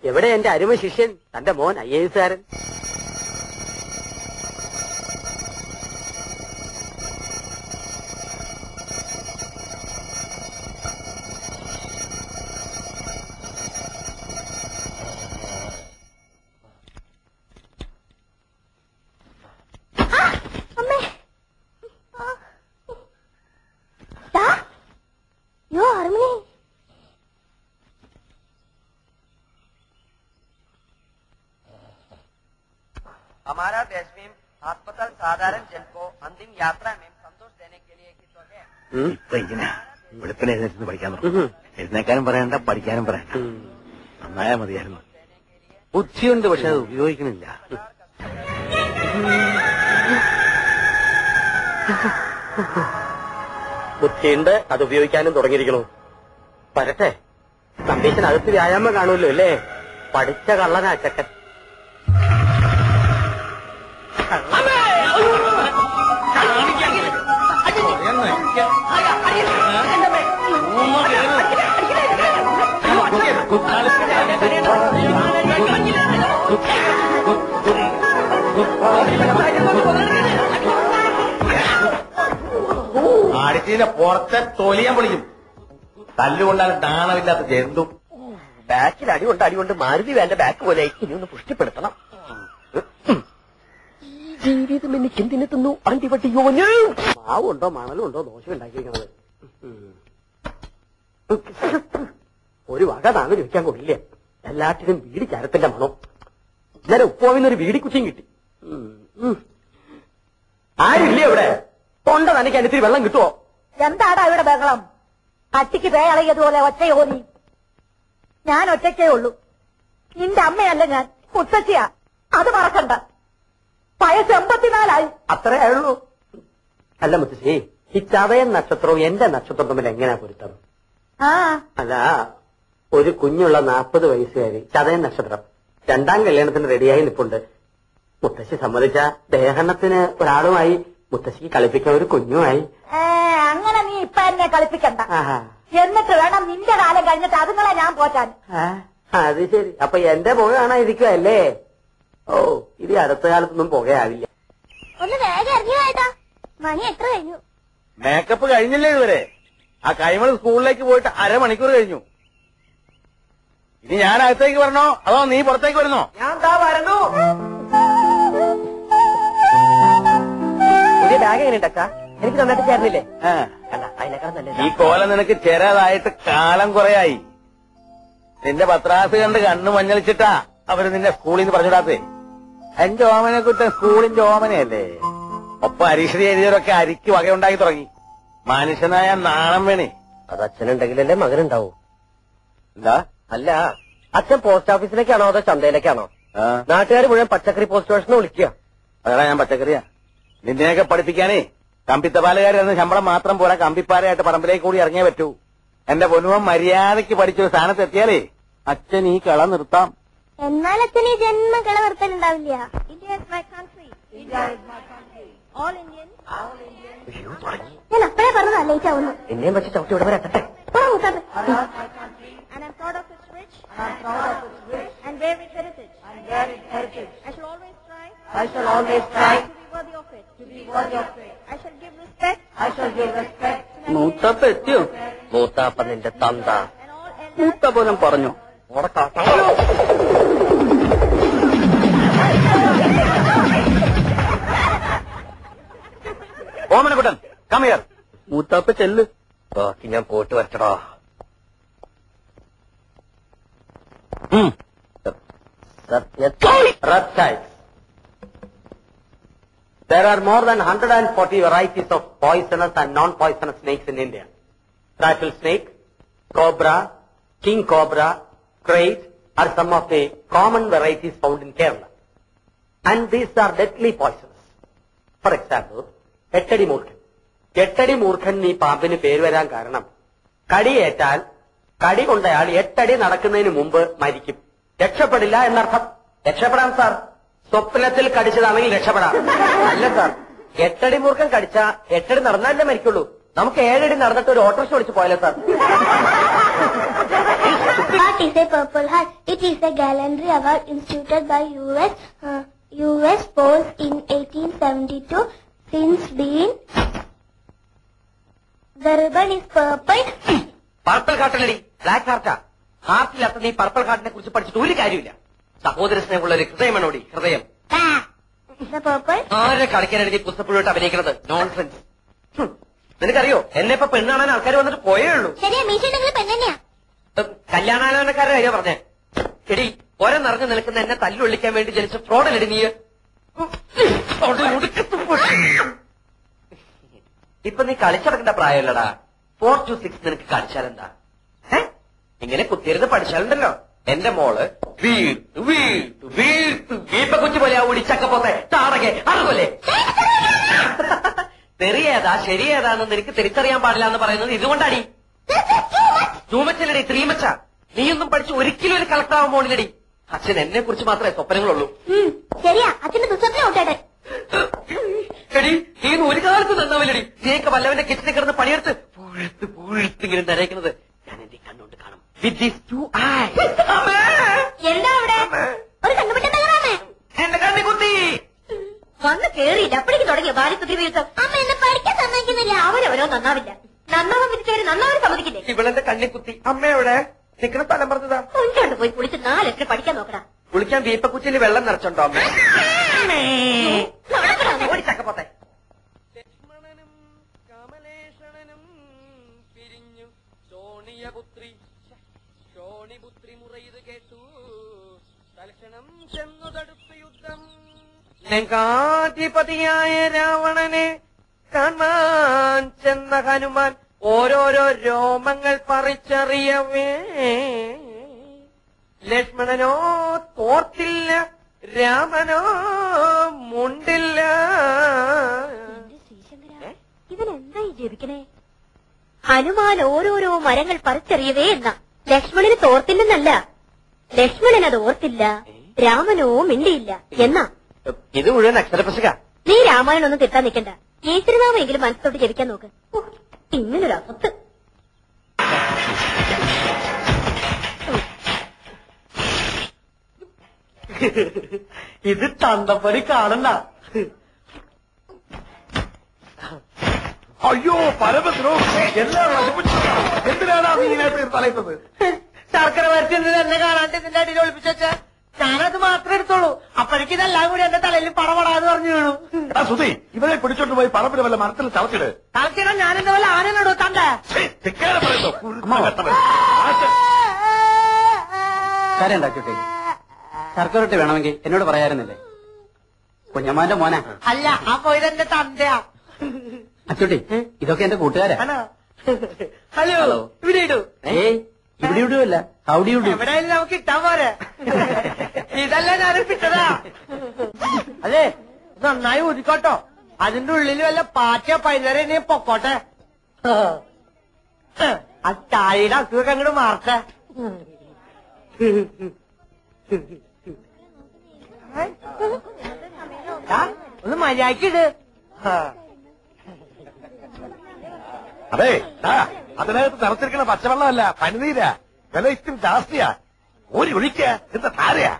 എവിടെ എന്റെ അരുമ ശിഷ്യൻ, തന്റെ മോൻ IAS കാരൻ? हमारा देश में अस्पताल साधारण जन को अंतिम यात्रा में संतोष देने के लिए तो है. ഇപ്പൊ ഇങ്ങനെ വെളുപ്പിനെ എഴുന്നേറ്റ് പഠിക്കാൻ തുടങ്ങും. എഴുന്നേക്കാനും പറയണ്ട, പഠിക്കാനും പറയണ്ട. നന്നായാ മതിയായിരുന്നു. ബുദ്ധിയുണ്ട്, പക്ഷെ അത് ഉപയോഗിക്കണില്ല. ബുദ്ധിയുണ്ട്, അത് ഉപയോഗിക്കാനും തുടങ്ങിയിരിക്കണു. വരട്ടെ, സന്ദേശത്തിനകത്ത് വ്യായാമം കാണുമല്ലോ അല്ലേ? പഠിച്ച കള്ളനാ ചക്കൻ. അടിച്ചതിന്റെ പുറത്തെ തൊലിയാൻ പൊളിക്കും. തല്ലുകൊണ്ടാൽ നാണമില്ലാത്ത ജന്തു. ബാക്കിൽ അടികൊണ്ട് മാരുതി വേണ്ട ബാക്ക് പോലെ ഇനി ഒന്ന് പുഷ്ടിപ്പെടുത്തണം. ജീവിതം എനിക്ക് എന്തിനെ തന്നു അണ്ടിപട്ടിയോന്. മാവുണ്ടോ മണലുണ്ടോ ദോശ ഉണ്ടാക്കിയിരിക്കണത്? ഒരു വക താങ്ങ് ചോദിക്കാൻ കൊള്ളില്ല. എല്ലാറ്റിനും വീടി ചരത്തിന്റെ മണം. ഇന്നലെ ഉപ്പോവിന്നൊരു വീടിക്കുറ്റിയും കിട്ടി. ആരില്ലേ ഇവിടെ? തൊണ്ട നനയ്ക്ക് അനുസരിച്ച് വെള്ളം കിട്ടുമോ? എന്താടാ ഇവിടെ ബഹളം? കട്ടിക്ക് പേയളയതുപോലെ ഒറ്റയോനി. ഞാൻ ഒറ്റയ്ക്കേ ഉള്ളൂ. നിന്റെ അമ്മയല്ല ഞാൻ, മുത്തച്ഛിയാ. അത് മറക്കണ്ട. വയസ്സ് 84 അത്രേ ആയുള്ളൂ. അല്ല മുത്തശ്ശി, ഈ ചതയൻ നക്ഷത്രവും എന്റെ നക്ഷത്രവും തമ്മിൽ എങ്ങനെയാ പൊരുത്തം? അല്ല, ഒരു കുഞ്ഞുള്ള 40 വയസ്സുകാരി, ചതയൻ നക്ഷത്രം, 2ാം കല്യാണത്തിന് റെഡിയായി നിൽപ്പുണ്ട്. മുത്തശ്ശി സമ്മതിച്ച ദേഹണ്ണത്തിന് ഒരാളുമായി, മുത്തശ്ശിക്ക് കളിപ്പിക്കാൻ ഒരു കുഞ്ഞുമായി. അങ്ങനെ നീ ഇപ്പൊ എന്നെ കളിപ്പിക്കണ്ട. എന്നിട്ട് വേണം നിന്റെ കാലം കഴിഞ്ഞിട്ട് അതുങ്ങളെ ഞാൻ പോറ്റാൻ. അത് ശരി. അപ്പൊ എന്റെ പുക കാണാതിരിക്കുവല്ലേ? ഓ, ഇത് അടുത്ത കാലത്തൊന്നും പുകയാവില്ല. ഒന്ന് വേഗം ഇറങ്ങിയായിട്ടാ. മണി എത്ര കഴിഞ്ഞു? മേക്കപ്പ് കഴിഞ്ഞില്ലേ ഇതുവരെ? ആ കൈമൾ സ്കൂളിലേക്ക് പോയിട്ട് അരമണിക്കൂർ കഴിഞ്ഞു. ഇനി ഞാൻ അകത്തേക്ക് വരണോ അതോ നീ പുറത്തേക്ക് വരുന്നോ? ഞാൻ വരണു. പുതിയ ബാഗ് എങ്ങനെയുണ്ടക്ക? എനിക്ക് നന്നായിട്ട് ചേർന്നില്ലേ? അല്ല, അതിനേക്കാൾ നല്ല ഈ കോല നിനക്ക് ചെറുതായിട്ട് കാലം കുറയായി. നിന്റെ പത്രാസ് കണ്ട് കണ്ണു മഞ്ഞളിച്ചിട്ടാ അവര് നിന്നെ സ്കൂളിൽ നിന്ന് പറഞ്ഞിടാത്തേ. എന്റെ ഓമനെ കുറ്റം സ്കൂളിന്റെ ഓമനയല്ലേ. ഒപ്പം അരീക്ഷണി എഴുതിയവരൊക്കെ അരിക്ക് വകയുണ്ടാക്കി തുടങ്ങി. മനുഷ്യനായ നാണം വേണേ. അത് അച്ഛനുണ്ടെങ്കിലല്ലേ മകനുണ്ടാവൂ. എന്താ? അല്ല, അച്ഛൻ പോസ്റ്റ് ഓഫീസിലേക്കാണോ അതോ ചന്തയിലേക്കാണോ? നാട്ടുകാർ മുഴുവൻ പച്ചക്കറി പോസ്റ്റ് സ്റ്റേഷനെ വിളിക്കുക. അതാ ഞാൻ പച്ചക്കറിയാ. നിന്നെയൊക്കെ പഠിപ്പിക്കാനേ കമ്പിത്തപാലുകാരെന്ന് ശമ്പളം മാത്രം പോരാ, കമ്പിപ്പാരയായിട്ട് പറമ്പിലേക്ക് കൂടി ഇറങ്ങിയേ പറ്റൂ. എന്റെ പൊന്നുവൻ മര്യാദയ്ക്ക് പഠിച്ചൊരു സ്ഥാനത്ത് എത്തിയാലേ അച്ഛൻ ഈ കള നിർത്താം. എന്നാൽ അച്ഛൻ ഈ ജന്മ കള നിർത്തലുണ്ടാവില്ല. ഞാൻ അപ്പഴേ പറഞ്ഞത് അല്ലേച്ചാവുന്നു. എന്നെയും വെച്ച് ചവിട്ടി ഇവിടെ വരെ എത്തട്ടെ. And I'm proud of its rich and varied heritage. I shall always try to be worthy of it. I shall give respect. മൂത്തപ്പ എത്തിയോ? മൂത്താപ്പ നിന്റെ തന്ത. മൂത്ത പോലും പറഞ്ഞു. ഓമനക്കുട്ടൻ കമിയർ. മൂത്താപ്പ ചെല്ല്. ബാക്കി ഞാൻ പോയിട്ട് വരച്ചടാ. Reptiles. There are more than 140 varieties of poisonous and non-poisonous snakes in India. Rattlesnake, cobra, king cobra, crate are some of the common varieties found in Kerala. And these are deadly poisonous. For example, എട്ടടി മൂർഖൻ. എട്ടടി മൂർഖൻ ഈ പാമ്പിന് പേര് വരാൻ കാരണം കടിയേറ്റാൽ കടി കൊണ്ടയാൾ 8 അടി നടക്കുന്നതിന് മുമ്പ് മരിക്കും. രക്ഷപ്പെടില്ല എന്നർത്ഥം. രക്ഷപ്പെടാം സാർ. സ്വപ്നത്തിൽ കടിച്ചതാണെങ്കിൽ രക്ഷപ്പെടാം. അല്ല സാർ, 8 അടി മൂർഖൻ കടിച്ച 8 അടി നടന്നാലേ മരിക്കുള്ളൂ. നമുക്ക് 7 അടി നടന്നിട്ട് ഒരു ഓട്ടോറിക്ഷ ഓടിച്ച് പോയാലോ sir? What is a Purple Heart? It is a gallantry award instituted by US Post in 1872. Since then, the ribbon is purple. Purple ഹാർട്ടല്ലടി, ബ്ലാക്ക് ഹാർട്ടാ. ഹാർട്ടില്ലാത്ത നീ പർപ്പിൾ ഹാർട്ടിനെ കുറിച്ച് പഠിച്ചിട്ട് ഒരു കാര്യമില്ല. സഹോദര സ്നേഹമുള്ള ഒരു ഹൃദയമാണോടി, ഹൃദയം. The purple? ആരെ കളിക്കാനാണ് നീ പുസ്തകപ്പുഴോട്ട് അഭിനയിക്കുന്നത്? നോൺസെൻസ്. നിനക്കറിയോ, എന്നെ ഇപ്പൊ പെണ്ണാണാൻ ആൾക്കാർ വന്നിട്ട് പോയേ ഉള്ളൂ. ശരിയാ, മീശയുണ്ടെങ്കിൽ പെണ്ണെന്നെയാ. കല്യാണാലോചനക്കാരുടെ കാര്യം പറഞ്ഞേ. എടി, ഒര നിറഞ്ഞു നിൽക്കുന്ന എന്നെ തല്ലുകൊള്ളിക്കാൻ വേണ്ടി ജനിച്ച ഫ്രോഡല്ലടി നീ. ഇപ്പൊ നീ കളിച്ചടക്കേണ്ട പ്രായമല്ലടാ. 4 to 6 നിനക്ക് കളിച്ചാലെന്താ? ഇങ്ങനെ കുത്തിയിരുന്ന് പഠിച്ചാലുണ്ടല്ലോ എന്റെ മോള് വീപ്പ കുച്ചു പോലെ ഓടി ചക്കപ്പോത്തെ താടകെ അതുപോലെ. തെറിയേതാ ശരിയേതാന്ന് നിനക്ക് തിരിച്ചറിയാൻ പാടില്ല എന്ന് പറയുന്നത് ഇതുകൊണ്ടാടി. ടൂമച്ചല്ലടി, ത്രീമച്ച. നീയൊന്നും പഠിച്ച് ഒരിക്കലും ഒരു കളക്ടർ ആവാൻ പോണില്ലടി. അച്ഛൻ എന്നെ കുറിച്ച് മാത്രമേ സ്വപ്നങ്ങളുള്ളൂ. ശരിയാ, അച്ഛന്റെ ദുസ്വപ്നം ഔട്ടേട്ടെ. എടി, നീ ഒരു കാലത്ത് നന്നാവില്ലടി. നീയൊക്കെ വല്ലവന്റെ കിച്ചണിൽ കിടന്ന് പണിയെടുത്ത് പൂഴ്ത്തിങ്ങനെ നരയ്ക്കുന്നത് ഞാൻ എന്റെ കണ്ണുകൊണ്ട് കാണും. With these 2 eyes. എന്താ അവിടെ ഒരു കണ്ണുപിട്ടേ? എന്റെ കണ്ണി കുത്തി വന്ന് കേറിയില്ല, അപ്പോഴേക്ക് തുടങ്ങിയ ബാലിപുത്രി വീഴ്ച. അമ്മ എന്നെ പഠിക്കാൻ സമ്മതിക്കുന്നില്ല. അവരവരോ നന്നാവില്ല. നന്നാവാൻ വിധിച്ചവര് നന്നാവാൻ സമ്മതിക്കില്ലേ? ഇവളെന്റെ കണ്ണി കുത്തി. അമ്മയോടെ നിൽക്കുന്ന സ്ഥലം പറഞ്ഞതാ. കൊണ്ടോണ്ട് പോയി കുളിച്ച് 4 ലക്ഷം പഠിക്കാൻ നോക്കടാ. കുളിക്കാൻ വീപ്പക്കുച്ചിൽ വെള്ളം നിറച്ചുണ്ടോ അമ്മ? ഓടിച്ചക്കപ്പോത്തെ. ലക്ഷ്മണനും കമലേഷണനും പിരിഞ്ഞു ശോണിപുത്രി മുറയത് കേട്ടു. തൽക്ഷണം ചെന്നു തടുത്തു യുദ്ധം. ലങ്കാധിപതിയായ രാവണനെ കാണാൻ ചെന്ന ഹനുമാൻ ഓരോരോ രോമങ്ങൾ പറിച്ചറിയവേ ലക്ഷ്മണനോ തോർത്തില്ല, രാമനോ മുണ്ടില്ല. ഇവനെന്തായി ജപിക്കണേ? ഹനുമാൻ ഓരോരോ മരങ്ങൾ പറിച്ചെറിയവേ എന്നാ. ലക്ഷ്മണന് തോർത്തില്ലെന്നല്ല, ലക്ഷ്മണൻ അത് ഓർത്തില്ല, രാമനോ മിണ്ടിയില്ല എന്നാ. ഇത് മുഴുവൻ അക്ഷരപ്രസക. നീ രാമായണൊന്നും തിട്ടാൻ നിൽക്കണ്ട. കേസരിനാമെങ്കിലും മനസ്സോട്ട് ജപിക്കാൻ നോക്ക്. ഇങ്ങനൊരു അസത്ത്. ഇത് തന്തപ്പടി കാണണ്ട. അയ്യോ പരമദ്രോ, എല്ലാം എന്തിനാണ് നീ ഇതിനകത്ത് തലയുന്നത്? ശർക്കര വരച്ചത് എന്നെ കാണാണ്ട് ഇതിന്റെ അടിയിൽ ഒളിപ്പിച്ചു വെച്ചാ ഞാനത് മാത്രമേ എടുത്തോളൂ. അപ്പോഴേക്കും ഇതെല്ലാം കൂടി എന്റെ തലയിൽ പടപടാന്ന് പറഞ്ഞു വീണു. സുധി, ഇവരെ പിടിച്ചോണ്ട് പോയി പറമ്പിന് വല്ല മരത്തിൽ തളച്ചിട്. തളച്ചിടാൻ ഞാൻ എന്റെ പോലെ ആനോട് തണ്ട കാര്യം ഉണ്ടാക്കിട്ടെ. ശർക്കര റൊട്ടി വേണമെങ്കിൽ എന്നോട് പറയാറുന്നില്ലേ? കുഞ്ഞമ്മാന്റെ മോനെ അല്ല, ആ പോയതെന്റെ തന്തയാ. അച്ചുട്ടി, ഇതൊക്കെ എന്റെ കൂട്ടുകാരാ. ഹലോ, ഇവിടെ ഇടൂ. ഇവിടെ ഇടുവല്ല, അവിടെ ഇടൂ. എവിടെയായാലും നമുക്ക് ഇട്ടാൻ പോരെ. ഇതല്ല ഞാനിപ്പിട്ടതാ. അതെ, നന്നായി ഊതിക്കോട്ടോ. അതിന്റെ ഉള്ളിൽ വല്ല പാറ്റ പൈതരെ പൊക്കോട്ടെ. ആ ചായയുടെ അസുഖമൊക്കെ അങ്ങോട്ട് മാറട്ടെ. ഒന്ന് മര്യാദക്കിട്. അതെ, അതിനകത്ത് നിറച്ചിരിക്കുന്ന പച്ചവെള്ളമല്ല, പനിനീരാ. വില ഇത്തിരി ജാസ്തിയാ. ഒഴിക്ക എന്താ താരയാ.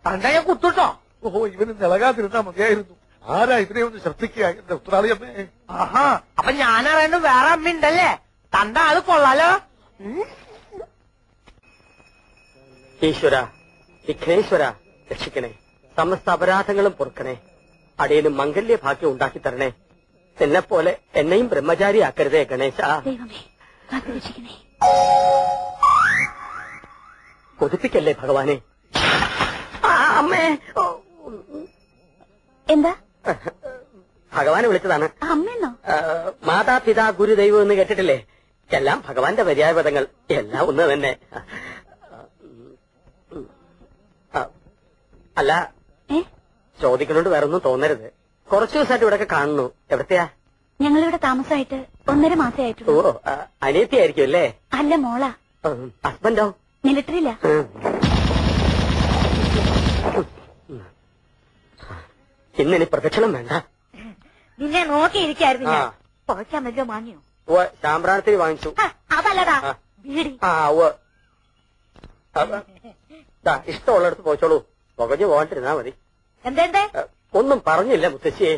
തന്റെ ഞാൻ കുത്തുട്ടോ. ഓ, ഇവന് നിളകാതിരുന്നാ മതിയായിരുന്നു. ആരാ ഇതിനെ ഒന്ന് ശ്രദ്ധിക്കുക എന്റെ ഉത്തരവാദിയമ്മേ. ആഹാ, അപ്പൊ ഞാനറിയണ്ട് വേറെ അമ്മ ഉണ്ടല്ലേ? തന്റെ ആള് കൊള്ളാലോ. ഈശ്വര, വിഘ്നേശ്വര, രക്ഷിക്കണേ. സമസ്ത അപരാധങ്ങളും പൊറുക്കണേ. അടിയനും മംഗല്യ ഭാഗ്യം ഉണ്ടാക്കി തരണേ. എന്നെപ്പോലെ എന്നെയും ബ്രഹ്മചാരിയാക്കരുതേ ഗണേശ. കൊതിപ്പിക്കല്ലേ ഭഗവാനെ. അമ്മേ, എന്താ ഭഗവാനെ വിളിച്ചതാണ്. അമ്മയെന്നോ? മാതാപിതാ ഗുരുദൈവം എന്ന് കേട്ടിട്ടില്ലേ? എല്ലാം ഭഗവാന്റെ പര്യായപദങ്ങൾ. എല്ലാം ഒന്ന് തന്നെ. അല്ല, ചോദിക്കുന്നോണ്ട് വേറൊന്നും തോന്നരുത്. കുറച്ചു ദിവസമായിട്ട് ഇവിടെയൊക്കെ കാണുന്നു. എവിടത്തെയാ? ഞങ്ങളിവിടെ താമസമായിട്ട് 1.5 മാസേ ആയിട്ടുള്ളൂ. ഓ, അനിയത്തിയായിരിക്കും അല്ലേ? അല്ല, മോളാ. ഹസ്ബൻഡോ? മിലിറ്ററിയില്ല. ഇന്നിനി പ്രദക്ഷിണം വേണ്ട. നിന്നെ നോക്കിയിരിക്കായിരുന്നു. പോയിക്കാൻ വല്ലോ വാങ്ങിയോ? ശാമ്പ്രാണത്തിന് വാങ്ങിച്ചു. അതല്ലടാ, ബീഡി. ഇഷ്ടമുള്ളിടത്ത് പോയിച്ചോളൂ പുകഞ്ഞു പോകാണ്ടിരുന്നാ മതി. എന്തേ ഒന്നും പറഞ്ഞില്ല മുത്തശ്ശിയെ.